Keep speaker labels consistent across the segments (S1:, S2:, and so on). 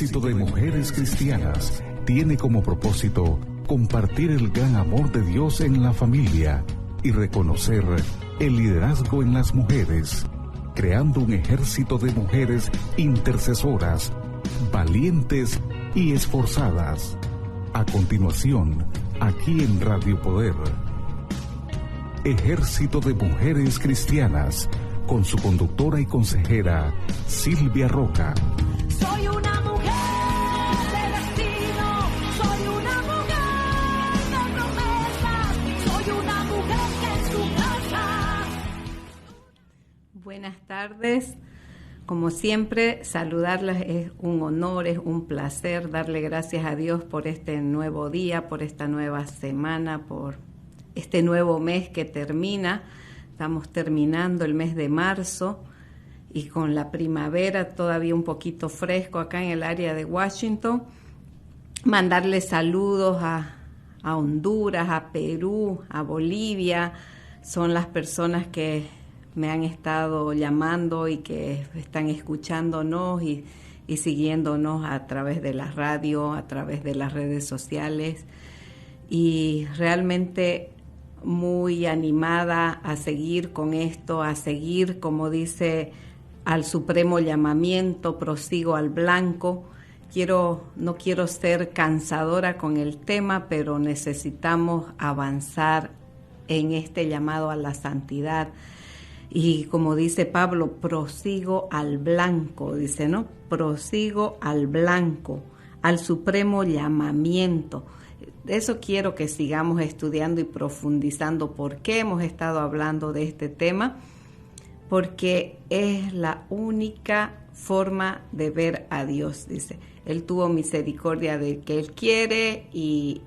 S1: Ejército de Mujeres Cristianas tiene como propósito compartir el gran amor de Dios en la familia y reconocer el liderazgo en las mujeres, creando un ejército de mujeres intercesoras, valientes y esforzadas. A continuación, aquí en Radio Poder, Ejército de Mujeres Cristianas, con su conductora y consejera, Silvia Roca.
S2: Soy una mujer de destino, soy una mujer de promesas, soy una mujer que en su casa.
S3: Buenas tardes. Como siempre, saludarlas es un honor, es un placer, darle gracias a Dios por este nuevo día, por esta nueva semana, por este nuevo mes que termina. Estamos terminando el mes de marzo y con la primavera todavía un poquito fresco acá en el área de Washington. Mandarle saludos a Honduras, a Perú, a Bolivia. Son las personas que me han estado llamando y que están escuchándonos y siguiéndonos a través de la radio, a través de las redes sociales. Y realmente muy animada a seguir con esto, a seguir, como dice, al supremo llamamiento, prosigo al blanco. No quiero ser cansadora con el tema, pero necesitamos avanzar en este llamado a la santidad. Y como dice Pablo, prosigo al blanco, dice, ¿no? Prosigo al blanco, al supremo llamamiento. De eso quiero que sigamos estudiando y profundizando. ¿Por qué hemos estado hablando de este tema? Porque es la única forma de ver a Dios, dice. Él tuvo misericordia del que Él quiere y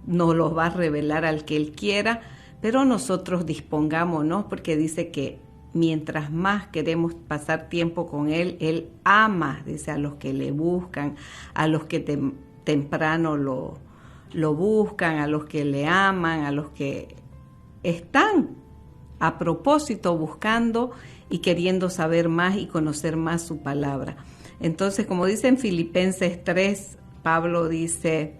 S3: nos los va a revelar al que Él quiera, pero nosotros dispongámonos, porque dice que mientras más queremos pasar tiempo con Él, Él ama, dice, a los que le buscan, a los que temprano lo buscan, a los que le aman, a los que están a propósito buscando y queriendo saber más y conocer más su palabra. Entonces, como dice en Filipenses 3, Pablo dice,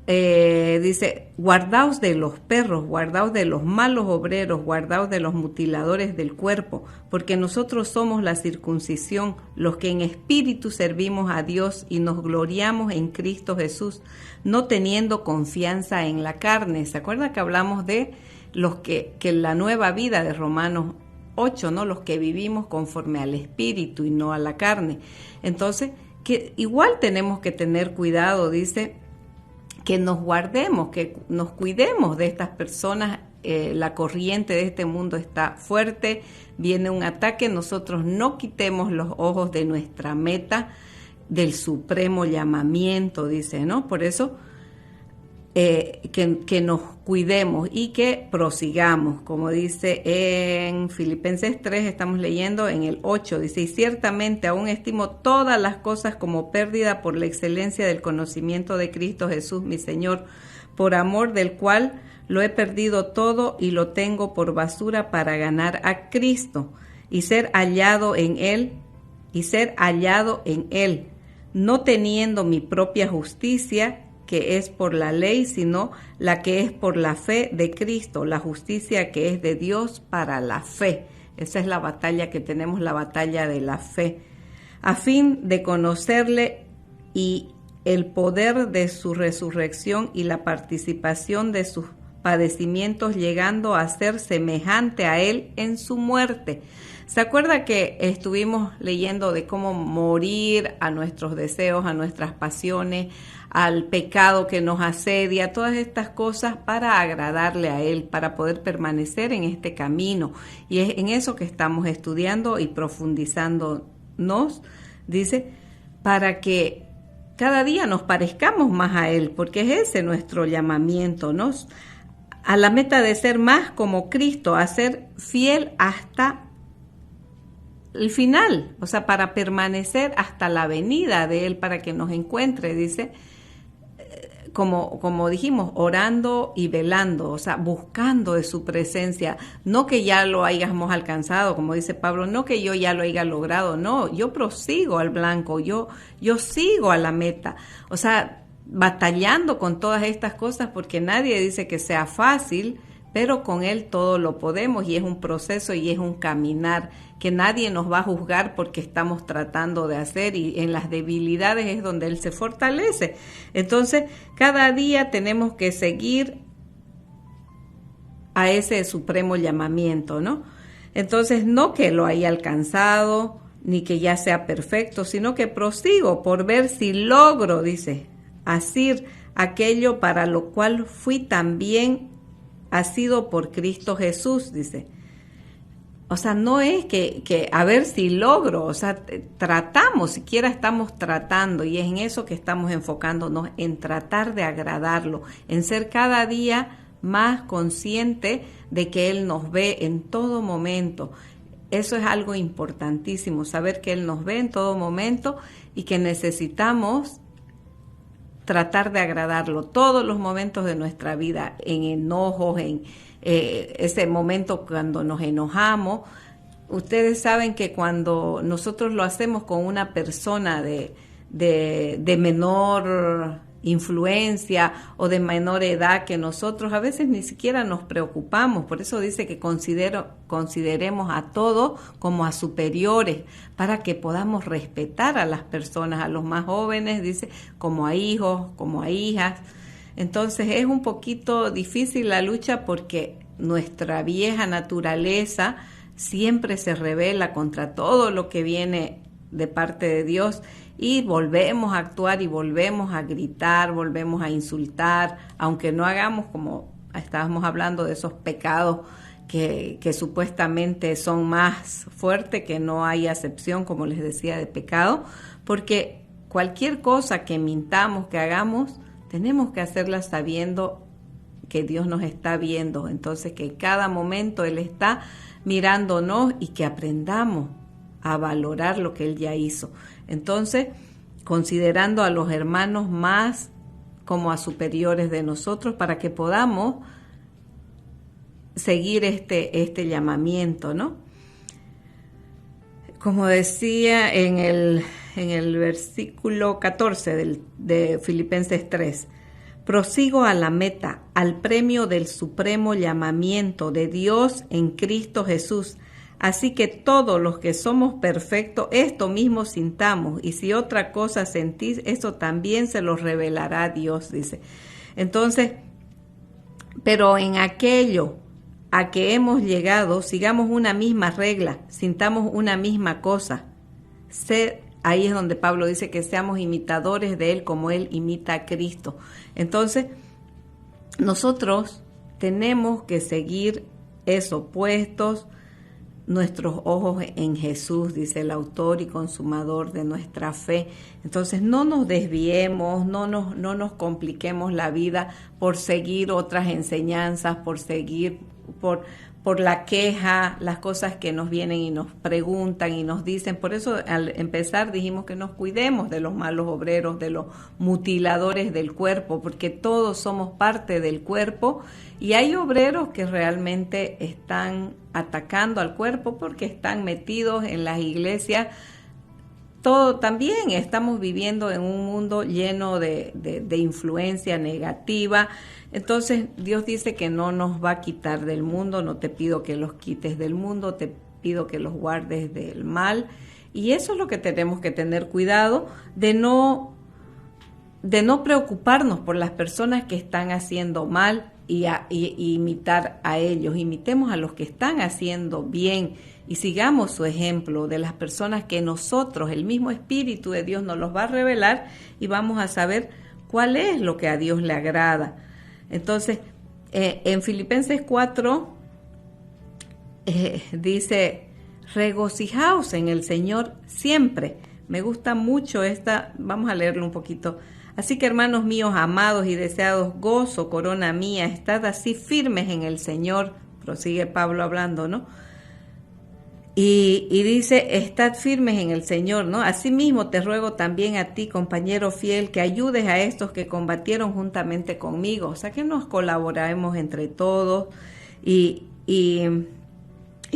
S3: dice, guardaos de los perros, guardaos de los malos obreros, guardaos de los mutiladores del cuerpo, porque nosotros somos la circuncisión, los que en espíritu servimos a Dios y nos gloriamos en Cristo Jesús, no teniendo confianza en la carne. ¿Se acuerda que hablamos de los que la nueva vida de Romanos 8, ¿no? Los que vivimos conforme al espíritu y no a la carne. Entonces, que igual tenemos que tener cuidado, dice, que nos guardemos, que nos cuidemos de estas personas. La corriente de este mundo está fuerte, viene un ataque, nosotros no quitemos los ojos de nuestra meta, del supremo llamamiento, dice, ¿no? Por eso que nos cuidemos y que prosigamos, como dice en Filipenses 3, estamos leyendo en el 8, dice, y ciertamente aún estimo todas las cosas como pérdida por la excelencia del conocimiento de Cristo Jesús, mi Señor, por amor del cual lo he perdido todo y lo tengo por basura para ganar a Cristo y ser hallado en Él, no teniendo mi propia justicia, que es por la ley, sino la que es por la fe de Cristo, la justicia que es de Dios para la fe. Esa es la batalla que tenemos, la batalla de la fe, a fin de conocerle y el poder de su resurrección y la participación de sus padecimientos, llegando a ser semejante a Él en su muerte. ¿Se acuerda que estuvimos leyendo de cómo morir a nuestros deseos, a nuestras pasiones, al pecado que nos asedia, todas estas cosas para agradarle a Él, para poder permanecer en este camino? Y es en eso que estamos estudiando y profundizándonos, dice, para que cada día nos parezcamos más a Él, porque es ese nuestro llamamiento, ¿no? A la meta de ser más como Cristo, a ser fiel hasta el final, o sea, para permanecer hasta la venida de Él, para que nos encuentre, dice, como dijimos, orando y velando, o sea, buscando de su presencia, no que ya lo hayamos alcanzado, como dice Pablo, no que yo ya lo haya logrado, no, yo prosigo al blanco, yo sigo a la meta, o sea, batallando con todas estas cosas, porque nadie dice que sea fácil, pero con Él todo lo podemos, y es un proceso y es un caminar que nadie nos va a juzgar porque estamos tratando de hacer, y en las debilidades es donde Él se fortalece. Entonces, cada día tenemos que seguir a ese supremo llamamiento, ¿no? Entonces, no que lo haya alcanzado, ni que ya sea perfecto, sino que prosigo por ver si logro, dice, asir aquello para lo cual fui también asido por Cristo Jesús, dice. O sea, no es que a ver si logro, o sea, tratamos, siquiera estamos tratando, y es en eso que estamos enfocándonos, en tratar de agradarlo, en ser cada día más consciente de que Él nos ve en todo momento. Eso es algo importantísimo, saber que Él nos ve en todo momento y que necesitamos tratar de agradarlo todos los momentos de nuestra vida, en enojos, en ese momento cuando nos enojamos. Ustedes saben que cuando nosotros lo hacemos con una persona de menor influencia o de menor edad que nosotros, a veces ni siquiera nos preocupamos. Por eso dice que consideremos a todos como a superiores, para que podamos respetar a las personas, a los más jóvenes, dice, como a hijos, como a hijas. Entonces es un poquito difícil la lucha, porque nuestra vieja naturaleza siempre se rebela contra todo lo que viene de parte de Dios, y volvemos a actuar y volvemos a gritar, volvemos a insultar, aunque no hagamos, como estábamos hablando, de esos pecados que supuestamente son más fuertes, que no hay acepción, como les decía, de pecado, porque cualquier cosa que mintamos, que hagamos, tenemos que hacerla sabiendo que Dios nos está viendo. Entonces, que en cada momento Él está mirándonos, y que aprendamos a valorar lo que Él ya hizo. Entonces, considerando a los hermanos más como a superiores de nosotros, para que podamos seguir este llamamiento, ¿no? Como decía en el versículo 14 de Filipenses 3, prosigo a la meta, al premio del supremo llamamiento de Dios en Cristo Jesús. Así que todos los que somos perfectos, esto mismo sintamos, y si otra cosa sentís, eso también se lo revelará Dios, dice. Entonces, pero en aquello a que hemos llegado, sigamos una misma regla, sintamos una misma cosa. Ahí es donde Pablo dice que seamos imitadores de Él como Él imita a Cristo. Entonces, nosotros tenemos que seguir eso, puestos nuestros ojos en Jesús, dice el autor y consumador de nuestra fe. Entonces no nos desviemos, no nos compliquemos la vida por seguir otras enseñanzas, por seguir por la queja, las cosas que nos vienen y nos preguntan y nos dicen. Por eso al empezar dijimos que nos cuidemos de los malos obreros, de los mutiladores del cuerpo, porque todos somos parte del cuerpo, y hay obreros que realmente están atacando al cuerpo porque están metidos en las iglesias. Todo también estamos viviendo en un mundo lleno de influencia negativa. Entonces Dios dice que no nos va a quitar del mundo. No te pido que los quites del mundo, te pido que los guardes del mal. Y eso es lo que tenemos que tener cuidado, de no preocuparnos por las personas que están haciendo mal y imitar a ellos. Imitemos a los que están haciendo bien y sigamos su ejemplo de las personas que nosotros, el mismo Espíritu de Dios nos los va a revelar, y vamos a saber cuál es lo que a Dios le agrada. Entonces, en Filipenses 4 dice, regocijaos en el Señor siempre. Me gusta mucho esta, vamos a leerlo un poquito. Así que, hermanos míos, amados y deseados, gozo, corona mía, estad así firmes en el Señor, prosigue Pablo hablando, ¿no? Y dice, estad firmes en el Señor, ¿no? Asimismo te ruego también a ti, compañero fiel, que ayudes a estos que combatieron juntamente conmigo. O sea, que nos colaboremos entre todos y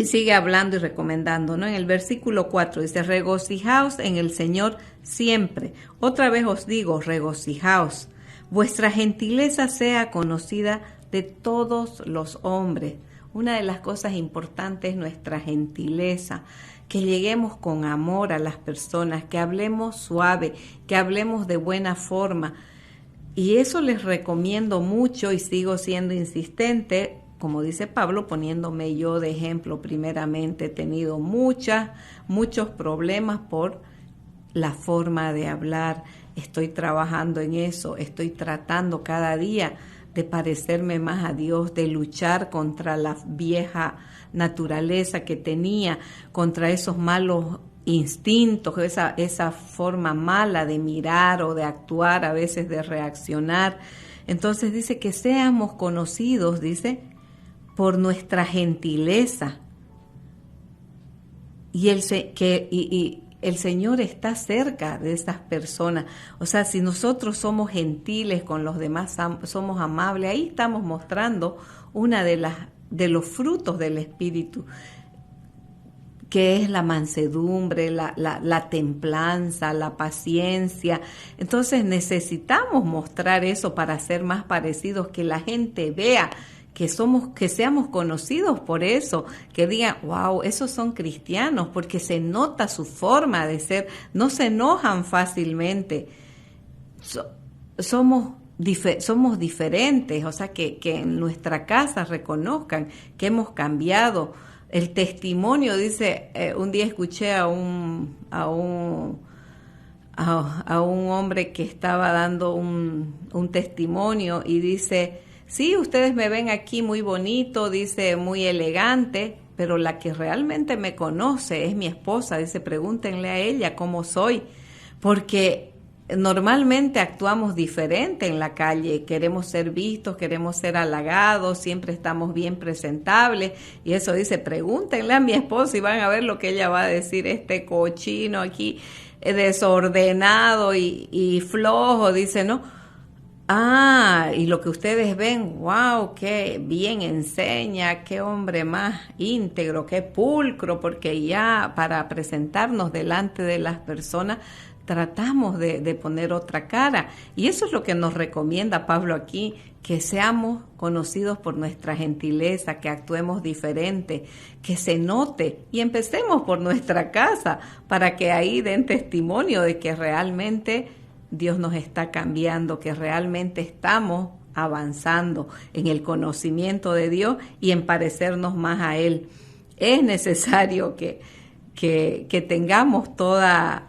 S3: sigue hablando y recomendando, ¿no? En el versículo 4 dice, regocijaos en el Señor siempre. Otra vez os digo, regocijaos. Vuestra gentileza sea conocida de todos los hombres. Una de las cosas importantes es nuestra gentileza, que lleguemos con amor a las personas, que hablemos suave, que hablemos de buena forma. Y eso les recomiendo mucho y sigo siendo insistente, como dice Pablo, poniéndome yo de ejemplo primeramente. He tenido muchos problemas por la forma de hablar. Estoy trabajando en eso, estoy tratando cada día de parecerme más a Dios, de luchar contra la vieja naturaleza que tenía, contra esos malos instintos, esa forma mala de mirar o de actuar, a veces de reaccionar. Entonces dice que seamos conocidos, dice, por nuestra gentileza. Y el Señor está cerca de esas personas. O sea, si nosotros somos gentiles con los demás, somos amables, ahí estamos mostrando una de los frutos del Espíritu, que es la mansedumbre, la templanza, la paciencia. Entonces necesitamos mostrar eso para ser más parecidos, que la gente vea que seamos conocidos por eso, que digan, wow, esos son cristianos, porque se nota su forma de ser, no se enojan fácilmente, somos diferentes, o sea, que en nuestra casa reconozcan que hemos cambiado. El testimonio, dice, un día escuché a un hombre que estaba dando un testimonio y dice, sí, ustedes me ven aquí muy bonito, dice, muy elegante, pero la que realmente me conoce es mi esposa. Dice, pregúntenle a ella cómo soy, porque normalmente actuamos diferente en la calle, queremos ser vistos, queremos ser halagados, siempre estamos bien presentables, y eso dice, pregúntenle a mi esposa y van a ver lo que ella va a decir, este cochino aquí, desordenado y flojo, dice, ¿no? Ah, y lo que ustedes ven, wow, qué bien enseña, qué hombre más íntegro, qué pulcro, porque ya para presentarnos delante de las personas tratamos de poner otra cara. Y eso es lo que nos recomienda Pablo aquí, que seamos conocidos por nuestra gentileza, que actuemos diferente, que se note, y empecemos por nuestra casa para que ahí den testimonio de que realmente Dios nos está cambiando, que realmente estamos avanzando en el conocimiento de Dios y en parecernos más a Él. Es necesario que tengamos todas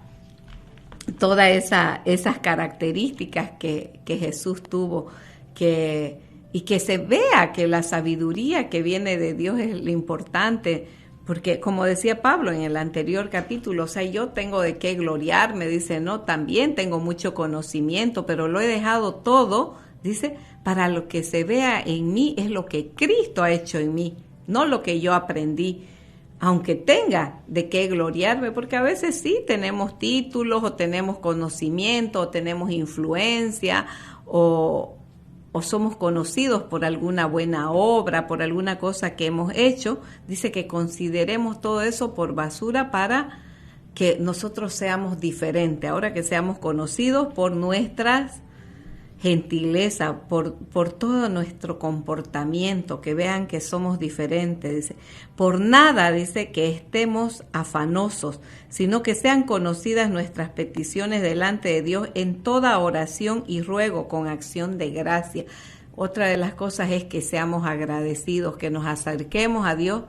S3: esas características que Jesús tuvo, y que se vea que la sabiduría que viene de Dios es lo importante. Porque como decía Pablo en el anterior capítulo, o sea, yo tengo de qué gloriarme, dice, no, también tengo mucho conocimiento, pero lo he dejado todo, dice, para lo que se vea en mí es lo que Cristo ha hecho en mí, no lo que yo aprendí, aunque tenga de qué gloriarme, porque a veces sí tenemos títulos, o tenemos conocimiento, o tenemos influencia, o somos conocidos por alguna buena obra, por alguna cosa que hemos hecho. Dice que consideremos todo eso por basura para que nosotros seamos diferentes, ahora que seamos conocidos por nuestras gentileza, por todo nuestro comportamiento, que vean que somos diferentes. Dice, por nada, dice, que estemos afanosos, sino que sean conocidas nuestras peticiones delante de Dios en toda oración y ruego con acción de gracia. Otra de las cosas es que seamos agradecidos, que nos acerquemos a Dios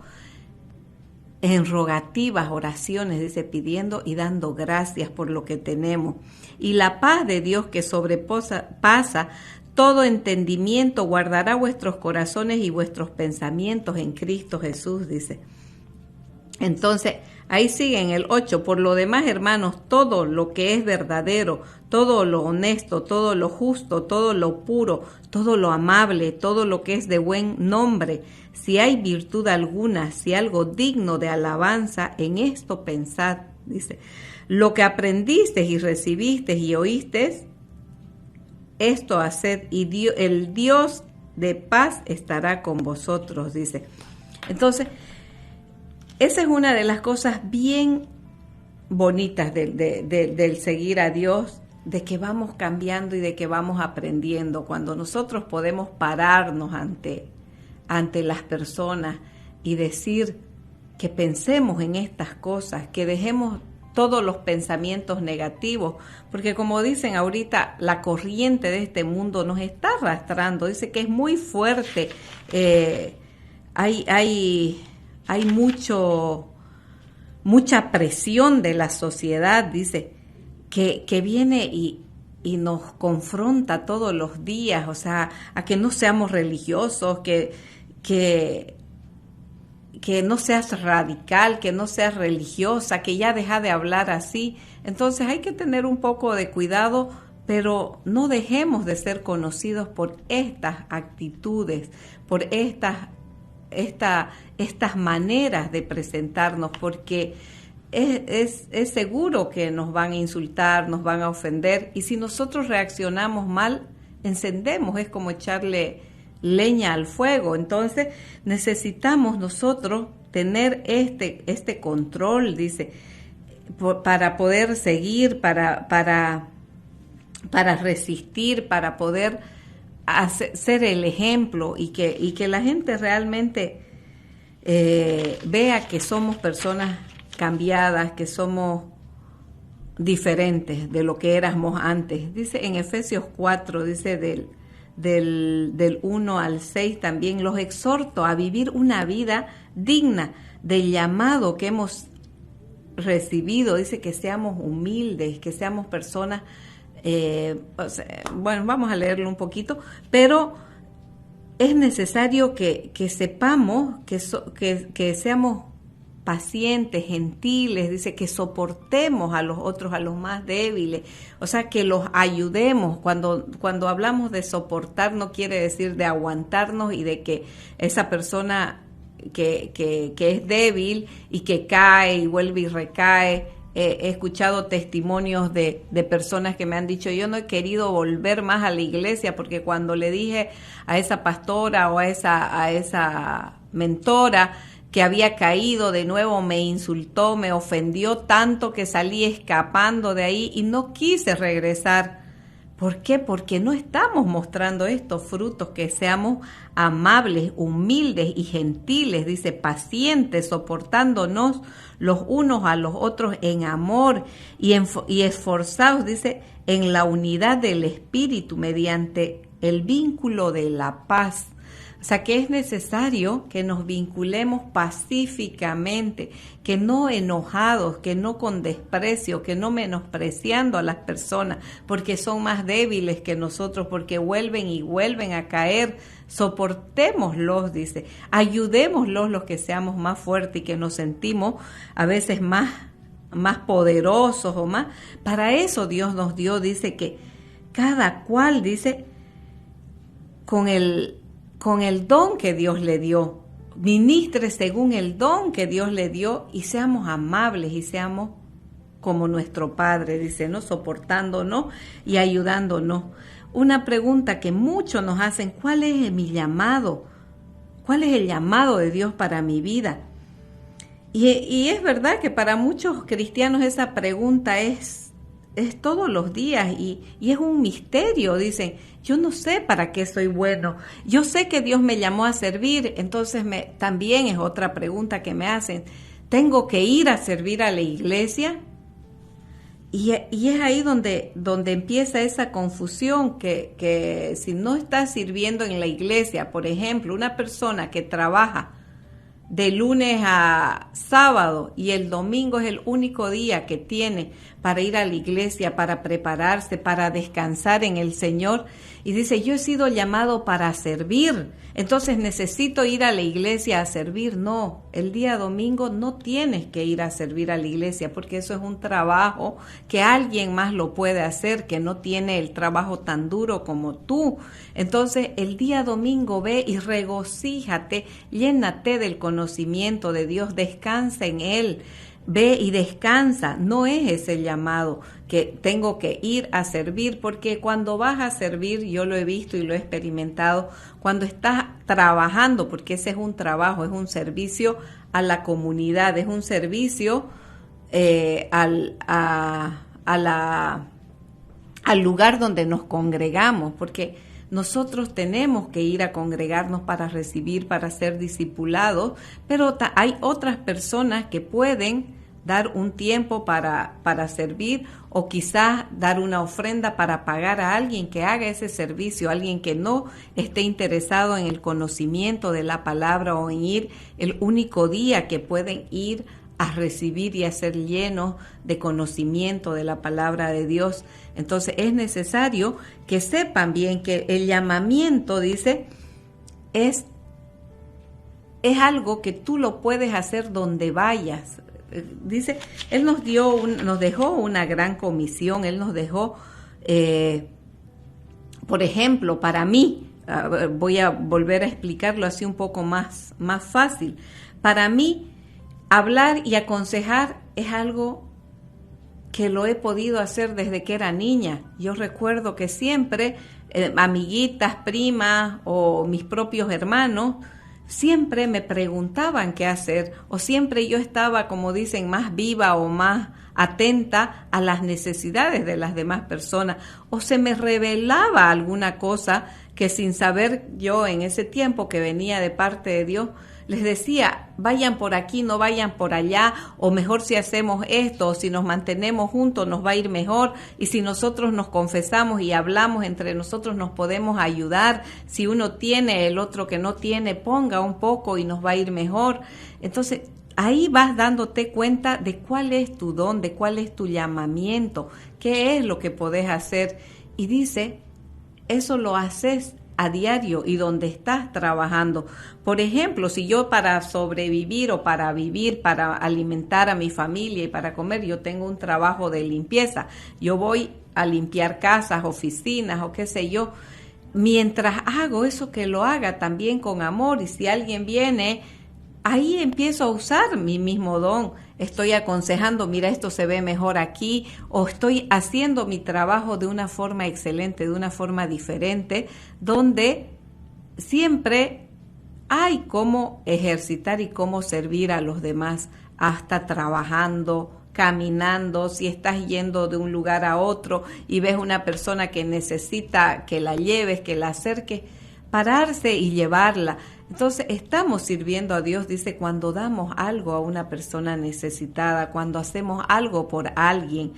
S3: en rogativas, oraciones, dice, pidiendo y dando gracias por lo que tenemos. Y la paz de Dios, que sobrepasa todo entendimiento, guardará vuestros corazones y vuestros pensamientos en Cristo Jesús, dice. Entonces, ahí sigue en el 8, por lo demás, hermanos, todo lo que es verdadero, todo lo honesto, todo lo justo, todo lo puro, todo lo amable, todo lo que es de buen nombre, si hay virtud alguna, si algo digno de alabanza, en esto pensad, dice, lo que aprendiste y recibiste y oíste, esto haced, y el Dios de paz estará con vosotros, dice. Entonces, esa es una de las cosas bien bonitas del seguir a Dios, de que vamos cambiando y de que vamos aprendiendo. Cuando nosotros podemos pararnos ante las personas y decir que pensemos en estas cosas, que dejemos todos los pensamientos negativos, porque como dicen ahorita, la corriente de este mundo nos está arrastrando, dice que es muy fuerte, hay mucha presión de la sociedad, dice, que viene y nos confronta todos los días, o sea, a que no seamos religiosos, que no seas radical, que no seas religiosa, que ya deja de hablar así. Entonces hay que tener un poco de cuidado, pero no dejemos de ser conocidos por estas actitudes, por estas maneras de presentarnos, porque es seguro que nos van a insultar, nos van a ofender, y si nosotros reaccionamos mal, encendemos, es como echarle leña al fuego. Entonces necesitamos nosotros tener este control, dice, para poder seguir, para resistir, para poder ser el ejemplo y que la gente realmente vea que somos personas cambiadas, que somos diferentes de lo que éramos antes. Dice en Efesios 4, dice del 1 al 6 también, los exhorto a vivir una vida digna del llamado que hemos recibido. Dice que seamos humildes, que seamos personas, bueno, vamos a leerlo un poquito, pero es necesario que sepamos, que seamos pacientes, gentiles, dice que soportemos a los otros, a los más débiles, o sea, que los ayudemos. Cuando hablamos de soportar no quiere decir de aguantarnos y de que esa persona que es débil y que cae y vuelve y recae. He escuchado testimonios de personas que me han dicho, yo no he querido volver más a la iglesia porque cuando le dije a esa pastora o a esa mentora que había caído de nuevo, me insultó, me ofendió tanto que salí escapando de ahí y no quise regresar. ¿Por qué? Porque no estamos mostrando estos frutos, que seamos amables, humildes y gentiles, dice, pacientes, soportándonos los unos a los otros en amor y esforzados, dice, en la unidad del espíritu mediante el vínculo de la paz. O sea, que es necesario que nos vinculemos pacíficamente, que no enojados, que no con desprecio, que no menospreciando a las personas porque son más débiles que nosotros, porque vuelven y vuelven a caer. Soportémoslos, dice, ayudémoslos los que seamos más fuertes y que nos sentimos a veces más poderosos o más. Para eso Dios nos dio, dice, que cada cual, dice, con el don que Dios le dio, ministre según el don que Dios le dio y seamos amables y seamos como nuestro Padre, dice, ¿no? Soportándonos y ayudándonos. Una pregunta que muchos nos hacen, ¿cuál es mi llamado? ¿Cuál es el llamado de Dios para mi vida? Y es verdad que para muchos cristianos esa pregunta es todos los días y es un misterio. Dicen, yo no sé para qué soy bueno, yo sé que Dios me llamó a servir, entonces también es otra pregunta que me hacen, ¿tengo que ir a servir a la iglesia? Y es ahí donde empieza esa confusión, que si no estás sirviendo en la iglesia, por ejemplo, una persona que trabaja de lunes a sábado y el domingo es el único día que tiene para ir a la iglesia, para prepararse, para descansar en el Señor. Y dice, yo he sido llamado para servir, entonces necesito ir a la iglesia a servir. No, el día domingo no tienes que ir a servir a la iglesia, porque eso es un trabajo que alguien más lo puede hacer, que no tiene el trabajo tan duro como tú. Entonces el día domingo ve y regocíjate, llénate del conocimiento de Dios, descansa en Él. Ve y descansa, no es ese llamado que tengo que ir a servir, porque cuando vas a servir, yo lo he visto y lo he experimentado, cuando estás trabajando, porque ese es un trabajo, es un servicio a la comunidad, es un servicio al lugar donde nos congregamos, porque nosotros tenemos que ir a congregarnos para recibir, para ser discipulados, pero hay otras personas que pueden dar un tiempo para servir, o quizás dar una ofrenda para pagar a alguien que haga ese servicio, alguien que no esté interesado en el conocimiento de la palabra o en ir el único día que pueden ir a recibir y a ser llenos de conocimiento de la palabra de Dios. Entonces es necesario que sepan bien que el llamamiento, dice, es algo que tú lo puedes hacer donde vayas. Dice, Él nos dejó una gran comisión, Él nos dejó, por ejemplo, para mí, voy a volver a explicarlo así un poco más fácil. Para mí, hablar y aconsejar es algo que lo he podido hacer desde que era niña. Yo recuerdo que siempre, amiguitas, primas o mis propios hermanos, siempre me preguntaban qué hacer, o siempre yo estaba, como dicen, más viva o más atenta a las necesidades de las demás personas, o se me revelaba alguna cosa que sin saber yo en ese tiempo que venía de parte de Dios, les decía, vayan por aquí, no vayan por allá, o mejor si hacemos esto, o si nos mantenemos juntos nos va a ir mejor, y si nosotros nos confesamos y hablamos entre nosotros nos podemos ayudar, si uno tiene, el otro que no tiene, ponga un poco y nos va a ir mejor. Entonces, ahí vas dándote cuenta de cuál es tu don, de cuál es tu llamamiento, qué es lo que podés hacer. Y dice, eso lo haces a diario y donde estás trabajando. Por ejemplo, si yo para sobrevivir o para vivir, para alimentar a mi familia y para comer, yo tengo un trabajo de limpieza, yo voy a limpiar casas, oficinas o qué sé yo, mientras hago eso, que lo haga también con amor, y si alguien viene, ahí empiezo a usar mi mismo don. Estoy aconsejando, mira, esto se ve mejor aquí, o estoy haciendo mi trabajo de una forma excelente, de una forma diferente, donde siempre hay cómo ejercitar y cómo servir a los demás, hasta trabajando, caminando, si estás yendo de un lugar a otro y ves una persona que necesita que la lleves, que la acerques, pararse y llevarla. Entonces estamos sirviendo a Dios, dice, cuando damos algo a una persona necesitada, cuando hacemos algo por alguien.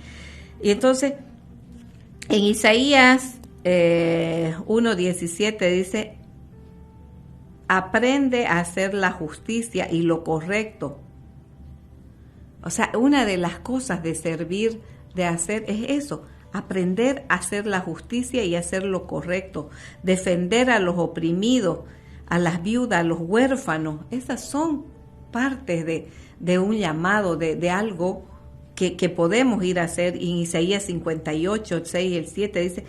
S3: Y entonces en Isaías 1:17 dice, aprende a hacer la justicia y lo correcto. O sea, una de las cosas de servir, de hacer, es eso, aprender a hacer la justicia y hacer lo correcto, defender a los oprimidos, a las viudas, a los huérfanos. Esas son partes de un llamado, de algo que podemos ir a hacer. Y en Isaías 58, 6 y el 7 dice,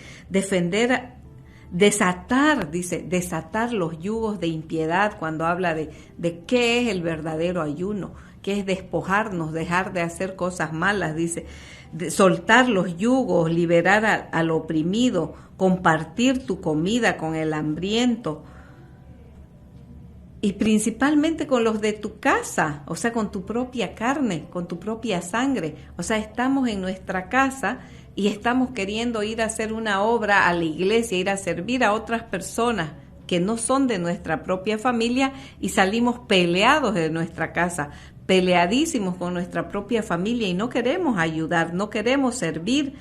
S3: desatar los yugos de impiedad, cuando habla de qué es el verdadero ayuno, que es despojarnos, dejar de hacer cosas malas, dice, de soltar los yugos, liberar al oprimido, compartir tu comida con el hambriento, y principalmente con los de tu casa, o sea, con tu propia carne, con tu propia sangre. O sea, estamos en nuestra casa y estamos queriendo ir a hacer una obra a la iglesia, ir a servir a otras personas que no son de nuestra propia familia, y salimos peleados de nuestra casa, peleadísimos con nuestra propia familia, y no queremos ayudar, no queremos servir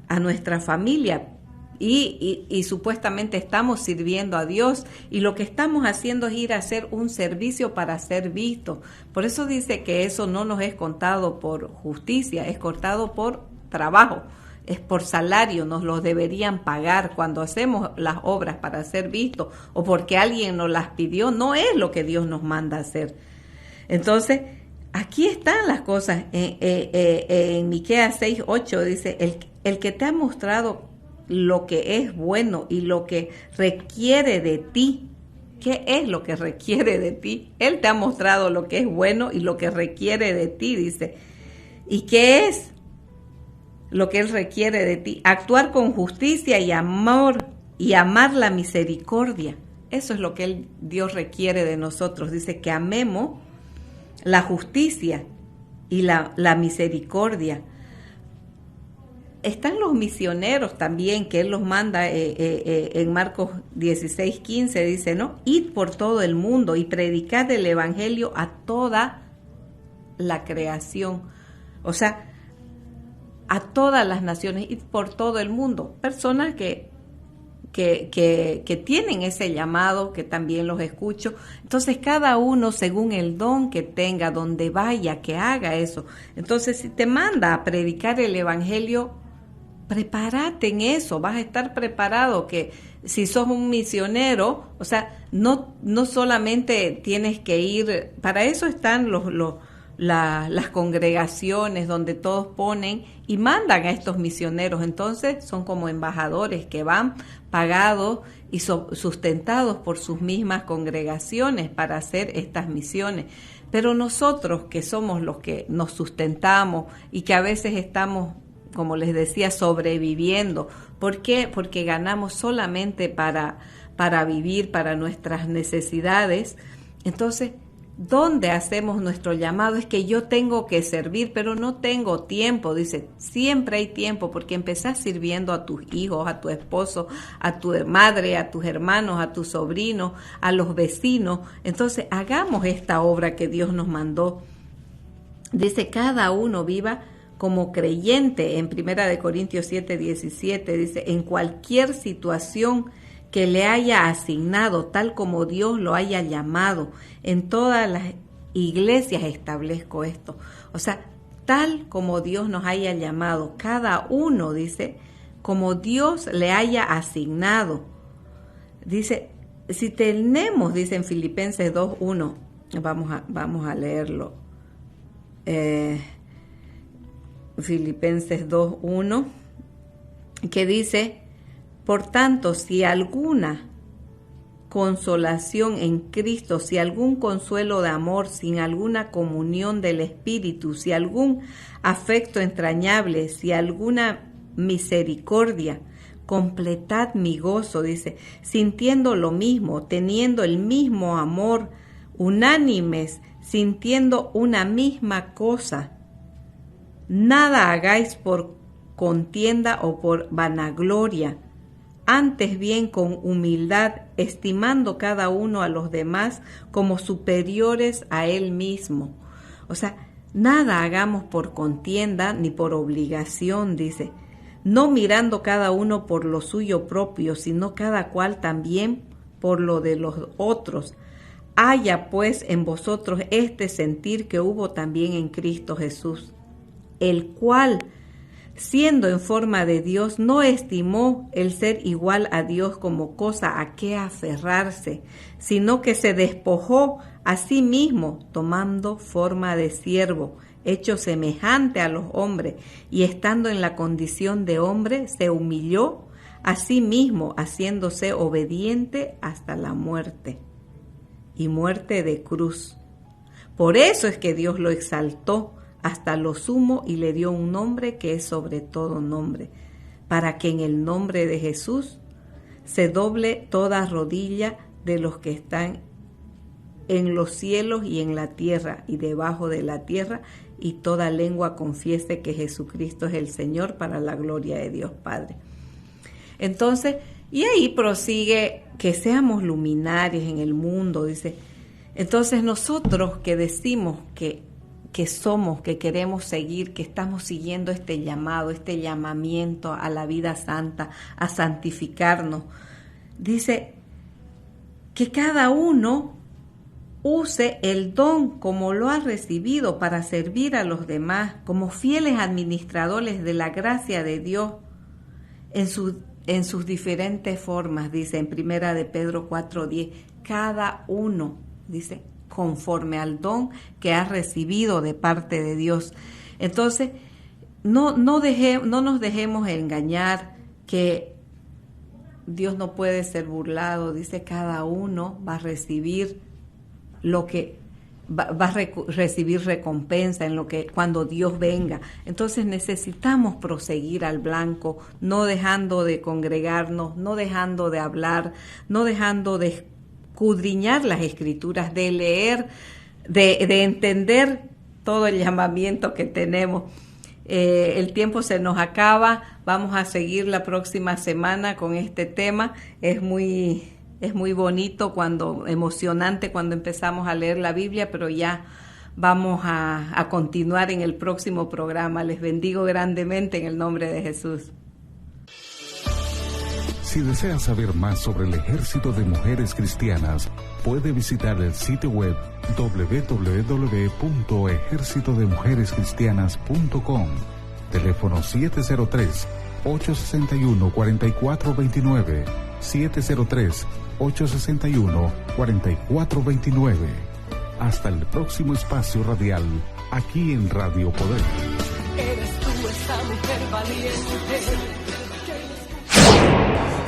S3: a nuestra familia. y supuestamente estamos sirviendo a Dios, y lo que estamos haciendo es ir a hacer un servicio para ser vistos. Por eso dice que eso no nos es contado por justicia, es contado por trabajo, es por salario, nos lo deberían pagar cuando hacemos las obras para ser vistos o porque alguien nos las pidió. No es lo que Dios nos manda a hacer. Entonces, aquí están las cosas. En Miqueas 6:8 dice, el que te ha mostrado lo que es bueno y lo que requiere de ti. ¿Qué es lo que requiere de ti? Él te ha mostrado lo que es bueno y lo que requiere de ti, dice. ¿Y qué es lo que Él requiere de ti? Actuar con justicia y amor y amar la misericordia. Eso es lo que Dios requiere de nosotros. Dice que amemos la justicia y la misericordia. Están los misioneros también, que Él los manda en Marcos 16:15, dice, ¿no? Id por todo el mundo y predicad el evangelio a toda la creación. O sea, a todas las naciones, id por todo el mundo. Personas que tienen ese llamado, que también los escucho. Entonces, cada uno según el don que tenga, donde vaya, que haga eso. Entonces, si te manda a predicar el evangelio, prepárate en eso, vas a estar preparado, que si sos un misionero, o sea, no solamente tienes que ir, para eso están las congregaciones donde todos ponen y mandan a estos misioneros. Entonces son como embajadores que van pagados y sustentados por sus mismas congregaciones para hacer estas misiones. Pero nosotros, que somos los que nos sustentamos y que a veces estamos, como les decía, sobreviviendo. ¿Por qué? Porque ganamos solamente para vivir, para nuestras necesidades. Entonces, ¿dónde hacemos nuestro llamado? Es que yo tengo que servir, pero no tengo tiempo. Dice, siempre hay tiempo, porque empezás sirviendo a tus hijos, a tu esposo, a tu madre, a tus hermanos, a tus sobrinos, a los vecinos. Entonces, hagamos esta obra que Dios nos mandó. Dice, cada uno viva como creyente. En 1 Corintios 7:17 dice, en cualquier situación que le haya asignado, tal como Dios lo haya llamado. En todas las iglesias establezco esto. O sea, tal como Dios nos haya llamado, cada uno, dice, como Dios le haya asignado. Dice, si tenemos, dice en Filipenses 2:1, vamos a leerlo. Filipenses 2:1, que dice, por tanto, si alguna consolación en Cristo, si algún consuelo de amor, si alguna comunión del Espíritu, si algún afecto entrañable, si alguna misericordia, completad mi gozo, dice, sintiendo lo mismo, teniendo el mismo amor, unánimes, sintiendo una misma cosa. Nada hagáis por contienda o por vanagloria, antes bien con humildad, estimando cada uno a los demás como superiores a él mismo. O sea, nada hagamos por contienda ni por obligación, dice, no mirando cada uno por lo suyo propio, sino cada cual también por lo de los otros. Haya pues en vosotros este sentir que hubo también en Cristo Jesús, el cual, siendo en forma de Dios, no estimó el ser igual a Dios como cosa a que aferrarse, sino que se despojó a sí mismo, tomando forma de siervo, hecho semejante a los hombres, y estando en la condición de hombre, se humilló a sí mismo, haciéndose obediente hasta la muerte, y muerte de cruz. Por eso es que Dios lo exaltó hasta lo sumo y le dio un nombre que es sobre todo nombre, para que en el nombre de Jesús se doble toda rodilla de los que están en los cielos y en la tierra y debajo de la tierra, y toda lengua confiese que Jesucristo es el Señor, para la gloria de Dios Padre. Entonces, y ahí prosigue que seamos luminarios en el mundo, dice. Entonces nosotros que decimos que que somos, que queremos seguir, que estamos siguiendo este llamado, este llamamiento a la vida santa, a santificarnos. Dice que cada uno use el don como lo ha recibido para servir a los demás, como fieles administradores de la gracia de Dios en sus diferentes formas, dice en Primera de Pedro 4:10. Cada uno, dice, conforme al don que ha recibido de parte de Dios. Entonces, no nos dejemos engañar que Dios no puede ser burlado. Dice, cada uno va a recibir lo que va a recibir recompensa en lo que cuando Dios venga. Entonces necesitamos proseguir al blanco, no dejando de congregarnos, no dejando de hablar, no dejando de escudriñar las Escrituras, de leer, de entender todo el llamamiento que tenemos. El tiempo se nos acaba, vamos a seguir la próxima semana con este tema. Es muy bonito, emocionante cuando empezamos a leer la Biblia, pero ya vamos a continuar en el próximo programa. Les bendigo grandemente en el nombre de Jesús.
S1: Si desea saber más sobre el Ejército de Mujeres Cristianas, puede visitar el sitio web www.ejercitodemujerescristianas.com. Teléfono 703-861-4429. 703-861-4429. Hasta el próximo espacio radial, aquí en Radio Poder.
S2: Eres tú esa mujer valiente.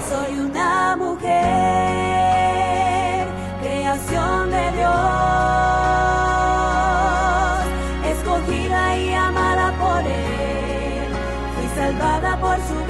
S2: Soy una mujer, creación de Dios, escogida y amada por Él, fui salvada por su